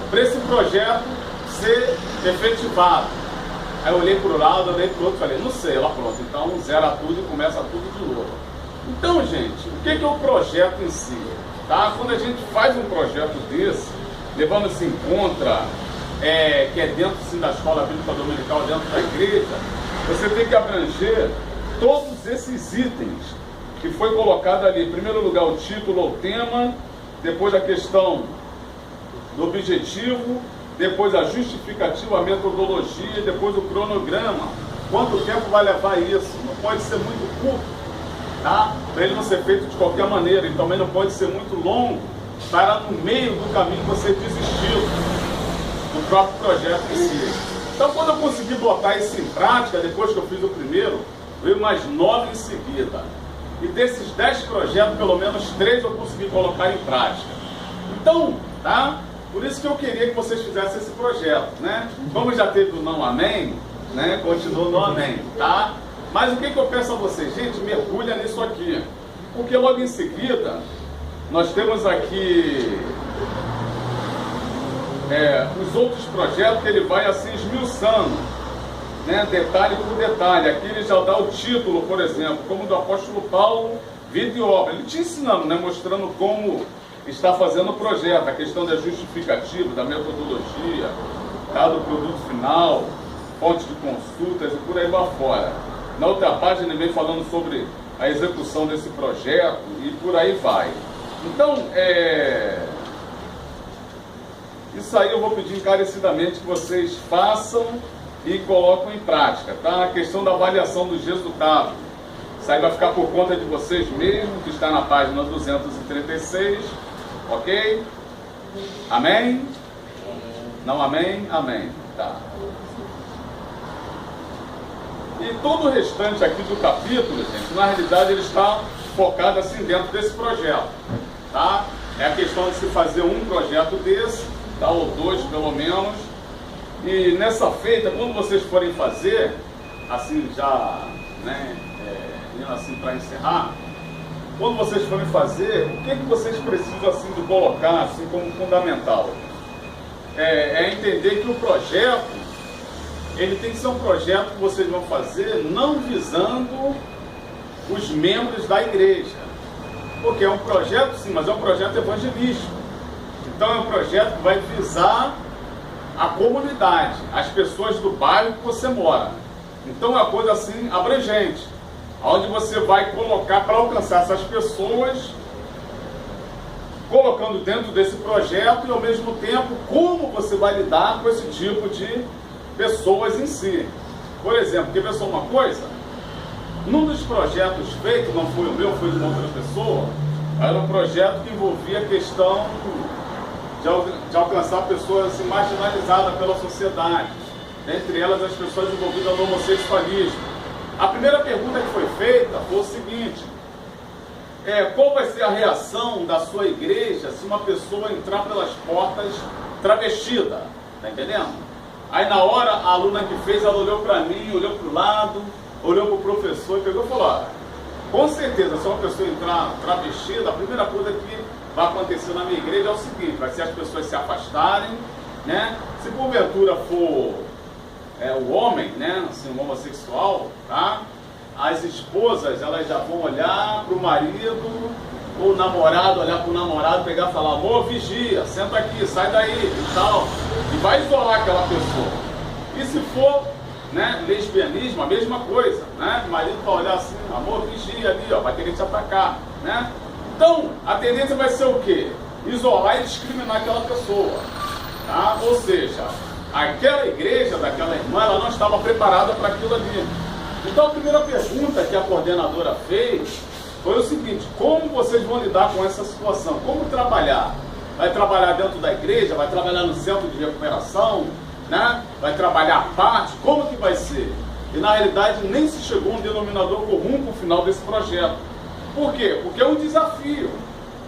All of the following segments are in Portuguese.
para esse projeto ser efetivado. Aí eu olhei para o lado, olhei para o outro e falei, não sei. Ela pronto, então zera tudo e começa tudo de novo. Então, gente, o que é o projeto em si? Tá? Quando a gente faz um projeto desse, levando-se em conta que é dentro sim, da escola bíblica dominical, dentro da igreja, você tem que abranger todos esses itens que foi colocado ali. Em primeiro lugar, o título ou tema, depois a questão do objetivo, depois a justificativa, a metodologia, depois o cronograma. Quanto tempo vai levar isso? Não pode ser muito curto, tá? Para ele não ser feito de qualquer maneira, e também não pode ser muito longo, para no meio do caminho você desistir do próprio projeto em si. Então, quando eu consegui botar isso em prática, depois que eu fiz o primeiro, veio mais 9 em seguida. E desses 10 projetos, pelo menos 3 eu consegui colocar em prática. Então, tá? Por isso que eu queria que vocês fizessem esse projeto, né? Como já teve o não amém, né? Continua no amém, tá? Mas o que eu peço a vocês? Gente, mergulha nisso aqui. Porque logo em seguida, nós temos aqui os outros projetos que ele vai assim esmiuçando, né? Detalhe por detalhe. Aqui ele já dá o título, por exemplo, como do apóstolo Paulo, vida e obra. Ele te ensinando, né? Mostrando como está fazendo o projeto, a questão da justificativa, da metodologia, tá? Do produto final, fontes de consultas e por aí lá fora. Na outra página ele vem falando sobre a execução desse projeto e por aí vai. Então, isso aí eu vou pedir encarecidamente que vocês façam e colocam em prática, tá? A questão da avaliação dos resultados. Isso aí vai ficar por conta de vocês mesmos, que está na página 236, ok? Amém? Não amém? Amém. Tá. E todo o restante aqui do capítulo, gente, na realidade ele está focado assim dentro desse projeto, tá? É a questão de se fazer um projeto desse, tá? Ou 2 pelo menos. E nessa feita, quando vocês forem fazer, assim já, né, indo assim para encerrar, quando vocês forem fazer, o que vocês precisam assim de colocar assim como fundamental? É entender que o projeto, ele tem que ser um projeto que vocês vão fazer não visando os membros da igreja. Porque é um projeto, sim, mas é um projeto evangelístico. Então é um projeto que vai visar a comunidade, as pessoas do bairro que você mora. Então é uma coisa assim abrangente, onde você vai colocar para alcançar essas pessoas, colocando dentro desse projeto e ao mesmo tempo como você vai lidar com esse tipo de pessoas em si. Por exemplo, quer ver só uma coisa? Num dos projetos feitos, não foi o meu, foi de uma outra pessoa, era um projeto que envolvia a questão de alcançar pessoas assim, marginalizadas pela sociedade, entre elas as pessoas envolvidas no homossexualismo. A primeira pergunta que foi feita foi o seguinte: qual vai ser a reação da sua igreja se uma pessoa entrar pelas portas travestida? Tá entendendo? Aí na hora a aluna que fez, ela olhou para mim, olhou para o lado, olhou para o professor e pegou e falou: com certeza, se uma pessoa entrar travestida, a primeira coisa que vai acontecer na minha igreja é o seguinte: vai ser as pessoas se afastarem, né? Se porventura for o homem, né, assim, um homossexual, tá? As esposas, elas já vão olhar para o marido, ou o namorado olhar para o namorado, pegar e falar: amor, vigia, senta aqui, sai daí e tal, e vai isolar aquela pessoa. E se for, né, lesbianismo, a mesma coisa, né? O marido vai olhar assim: amor, vigia ali, ó, vai querer te atacar, né? Então, a tendência vai ser o quê? Isolar e discriminar aquela pessoa, tá? Ou seja, aquela igreja daquela irmã, ela não estava preparada para aquilo ali. Então, a primeira pergunta que a coordenadora fez foi o seguinte: como vocês vão lidar com essa situação? Como trabalhar? Vai trabalhar dentro da igreja? Vai trabalhar no centro de recuperação? Né? Vai trabalhar à parte? Como que vai ser? E na realidade nem se chegou a um denominador comum para o final desse projeto. Por quê? Porque é um desafio.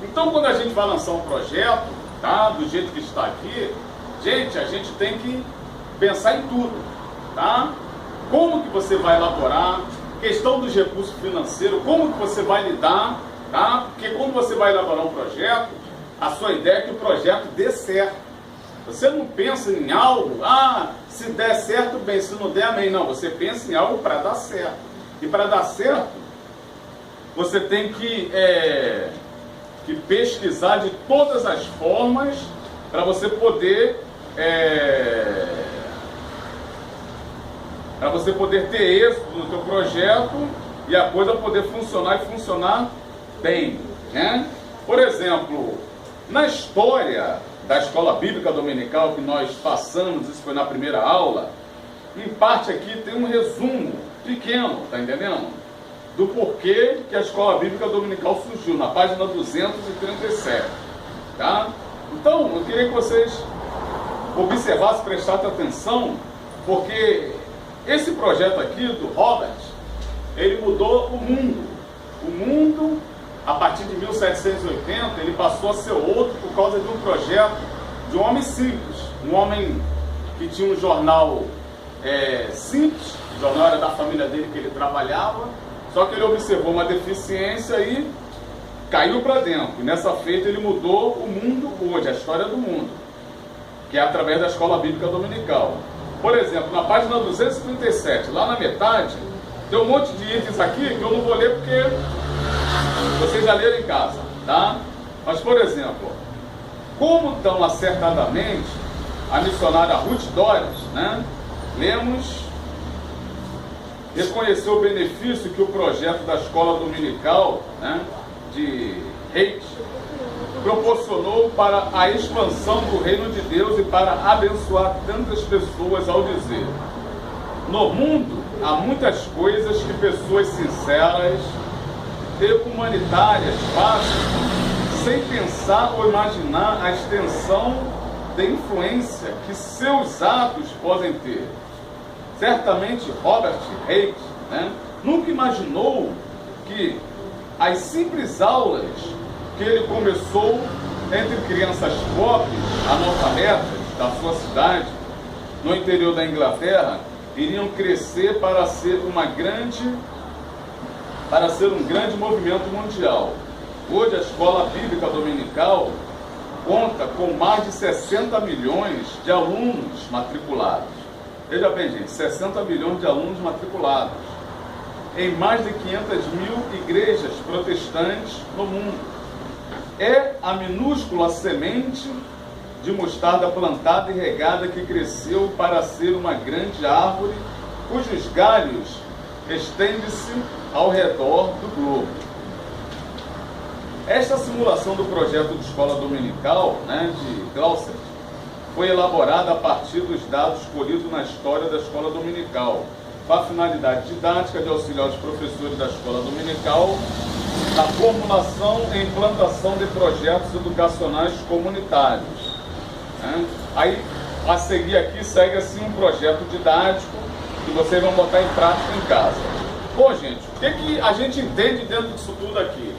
Então, quando a gente vai lançar um projeto, tá, do jeito que está aqui, gente, a gente tem que pensar em tudo, tá? Como que você vai elaborar, questão dos recursos financeiros, como que você vai lidar, tá? Porque quando você vai elaborar um projeto, a sua ideia é que o projeto dê certo. Você não pensa em algo, se der certo, bem, se não der, amém. Não, você pensa em algo para dar certo. E para dar certo, você tem que pesquisar de todas as formas para você poder ter êxito no teu projeto e a coisa poder funcionar e funcionar bem, né? Por exemplo, na história da Escola Bíblica Dominical que nós passamos, isso foi na primeira aula, em parte aqui tem um resumo pequeno, tá entendendo? Do porquê que a Escola Bíblica Dominical surgiu, na página 237, tá? Então, eu queria que vocês observassem, prestassem atenção, porque esse projeto aqui do Robert, ele mudou o mundo. O mundo, a partir de 1780, ele passou a ser outro por causa de um projeto de um homem simples. Um homem que tinha um jornal simples, o jornal era da família dele que ele trabalhava, só que ele observou uma deficiência e caiu para dentro. E nessa feita ele mudou o mundo hoje, a história do mundo, que é através da Escola Bíblica Dominical. Por exemplo, na página 237, lá na metade, tem um monte de itens aqui que eu não vou ler porque vocês já leram em casa, tá? Mas, por exemplo, como tão acertadamente a missionária Ruth Dores, né? Lemos, reconheceu o benefício que o projeto da escola dominical, né, de Reis proporcionou para a expansão do reino de Deus e para abençoar tantas pessoas ao dizer: no mundo há muitas coisas que pessoas sinceras e humanitárias fazem sem pensar ou imaginar a extensão da influência que seus atos podem ter. Certamente Robert Reis, né, nunca imaginou que as simples aulas que ele começou entre crianças pobres, analfabetas da sua cidade, no interior da Inglaterra, iriam crescer para ser um grande movimento mundial. Hoje a Escola Bíblica Dominical conta com mais de 60 milhões de alunos matriculados. Veja bem, gente, 60 milhões de alunos matriculados em mais de 500 mil igrejas protestantes no mundo. É a minúscula semente de mostarda plantada e regada que cresceu para ser uma grande árvore cujos galhos estendem-se ao redor do globo. Esta simulação do projeto de escola dominical, né, de Gloucester, foi elaborada a partir dos dados colhidos na história da escola dominical, com a finalidade didática de auxiliar os professores da escola dominical na formulação e implantação de projetos educacionais comunitários. Aí, a seguir aqui, segue assim um projeto didático que vocês vão botar em prática em casa. Bom, gente, o que a gente entende dentro disso tudo aqui?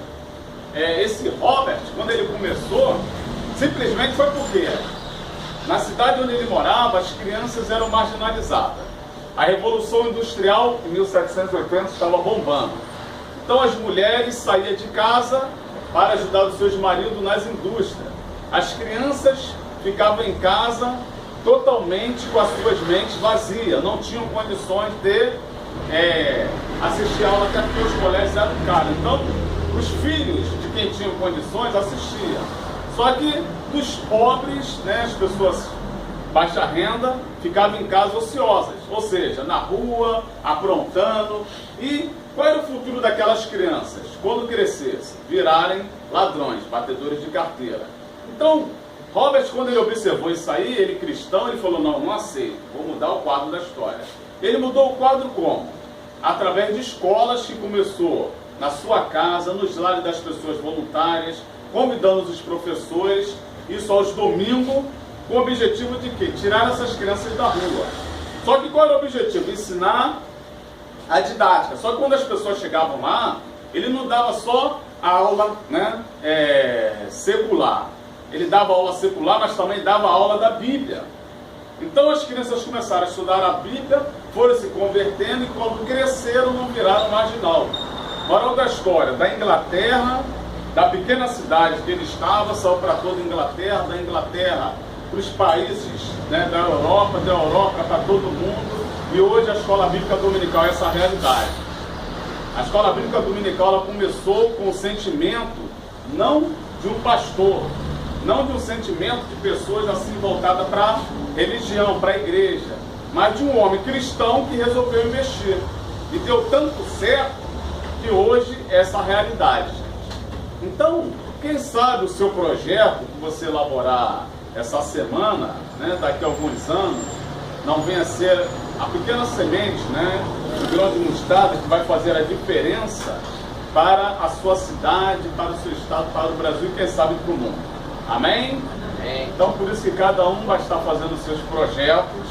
Esse Robert, quando ele começou, simplesmente foi porque na cidade onde ele morava, as crianças eram marginalizadas. A Revolução Industrial, em 1780, estava bombando. Então as mulheres saíam de casa para ajudar os seus maridos nas indústrias. As crianças ficavam em casa totalmente com as suas mentes vazias, não tinham condições de assistir a aula, até porque os colégios eram caros. Então, os filhos de quem tinham condições assistiam. Só que dos pobres, né, as pessoas baixa renda, ficavam em casa ociosas, ou seja, na rua, aprontando. E qual era o futuro daquelas crianças? Quando crescessem, virarem ladrões, batedores de carteira. Então, Robert, quando ele observou isso aí, ele cristão, ele falou: não aceito, vou mudar o quadro da história. Ele mudou o quadro como? Através de escolas que começou na sua casa, nos lares das pessoas voluntárias, convidando os professores, isso aos domingos, com o objetivo de quê? Tirar essas crianças da rua. Só que qual era o objetivo? Ensinar a didática. Só que quando as pessoas chegavam lá, ele não dava só a aula, né, secular. Ele dava aula secular, mas também dava aula da Bíblia. Então as crianças começaram a estudar a Bíblia, foram se convertendo e quando cresceram não viraram marginal. Moral da história: da Inglaterra, da pequena cidade que ele estava, saiu para toda a Inglaterra, da Inglaterra para os países, né, da Europa para todo mundo, e hoje a escola bíblica dominical é essa realidade. A escola bíblica dominical ela começou com o sentimento não de um pastor, não de um sentimento de pessoas assim voltadas para a religião, para a igreja, mas de um homem cristão que resolveu investir. E deu tanto certo que hoje é essa realidade. Então, quem sabe o seu projeto que você elaborar essa semana, né, daqui a alguns anos, não venha a ser a pequena semente, né, do grão de mostarda que vai fazer a diferença para a sua cidade, para o seu estado, para o Brasil e quem sabe para o mundo. Amém? Amém? Então por isso que cada um vai estar fazendo os seus projetos,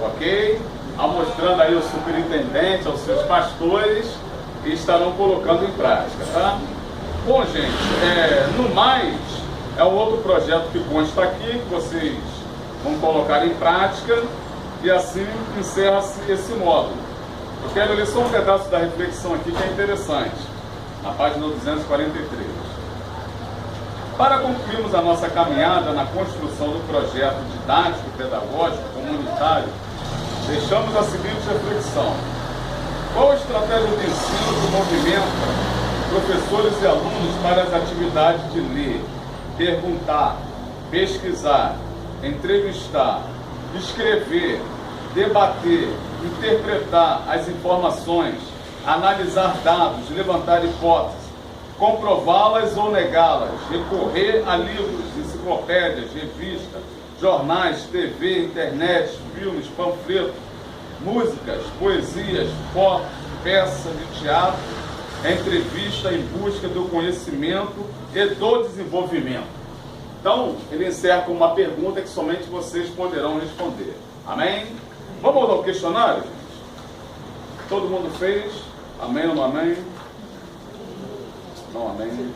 ok? Mostrando aí ao superintendente, aos seus pastores, e estarão colocando em prática, tá? Bom, gente, no mais, é um outro projeto que consta aqui, que vocês vão colocar em prática, e assim encerra-se esse módulo. Eu quero ler só um pedaço da reflexão aqui que é interessante, na página 243. Para concluirmos a nossa caminhada na construção do projeto didático, pedagógico, comunitário, deixamos a seguinte reflexão. Qual a estratégia de ensino que movimenta professores e alunos para as atividades de ler, perguntar, pesquisar, entrevistar, escrever, debater, interpretar as informações, analisar dados, levantar hipóteses, comprová-las ou negá-las, recorrer a livros, enciclopédias, revistas, jornais, TV, internet, filmes, panfletos, músicas, poesias, fotos, peças de teatro, entrevista em busca do conhecimento e do desenvolvimento. Então, ele encerra com uma pergunta que somente vocês poderão responder. Amém? Vamos ao questionário, gente? Todo mundo fez? Amém ou não amém? Não amém?